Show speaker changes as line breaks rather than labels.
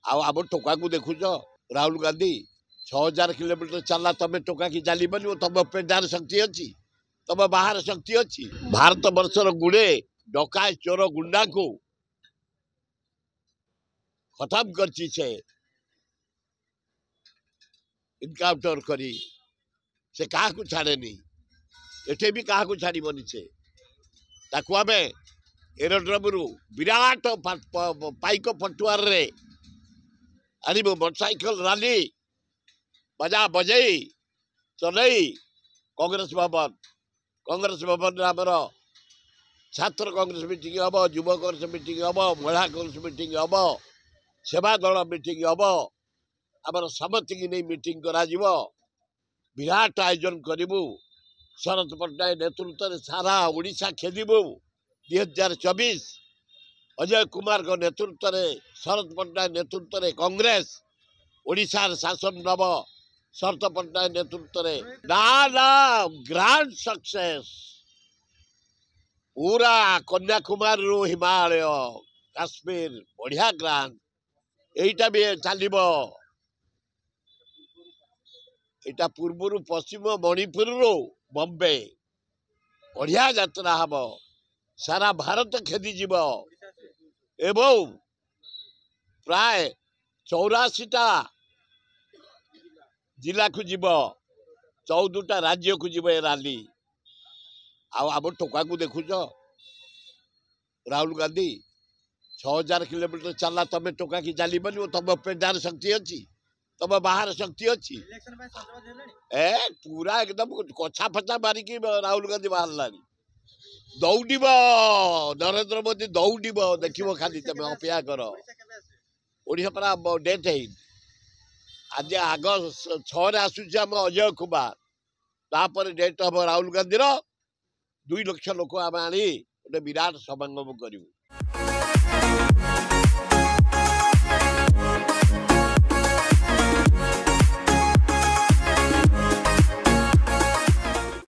आम टोका को देखुच राहुल गांधी 6000 किलोमीटर चलला तमें टोका की चाली पार तुम पेटार शक्ति अच्छी तुम बाहर शक्ति अच्छी भारत वर्षर गुड़े डकाय चोर गुंडा को खत्म करची से इनकाउंटर करी से क्या छाड़ेनी एठे भी क्या छाड़बनी से आम एरोड्रम रु विराट पाइक पटुआर रे आनबू मोटरसाइकेल रैली बजा बजई चलई कांग्रेस भवन आमर छात्र कांग्रेस मीटिंग हम युव कांग्रेस मीटिंग हम महिला कांग्रेस मीटिंग हम सेवा दल मीटिंग हम आमर समस्त की नहीं मीटिंग करा विराट आयोजन करूँ शरद पट्टनायक नेतृत्व में सारा ओडिशा खेलू 2024 अजय कुमार को नेतृत्व में शरद पट्टनायक नेतृत्व में कांग्रेस ओडिशा शासन नव शरद पट्टनायक नेतृत्व में ना ग्रांड सक्सेस पूरा कन्याकुमारी रू हिमालय काश्मीर बढ़िया ग्रांड यहीटा भी चलो यहाँ पूर्व पश्चिम मणिपुर रू बम्बे बढ़िया यात्रा हम सारा भारत खेदी जीव एवं प्राय 84टा जिला को जीव 14टा राज्य को जीव रैली आम टोका को देखुच राहुल गांधी 6000 किलोमीटर चलला तमें टोका की चाली पार तुम पेटार शक्ति अच्छी तुम बाहर शक्ति अच्छी ए पूरा एकदम कछा फचा मारिक राहुल गांधी बाहर दौड़ नरेंद्र मोदी दौड़ देख खाली तुम अपेक्षा कर ओडिशा परा डेथ है आज आग 6 आसूस आम अजय कुमार तापर डेथ हम राहुल गांधी 2 लाख लोक आम आनी गोटे विराट समागम करूँ।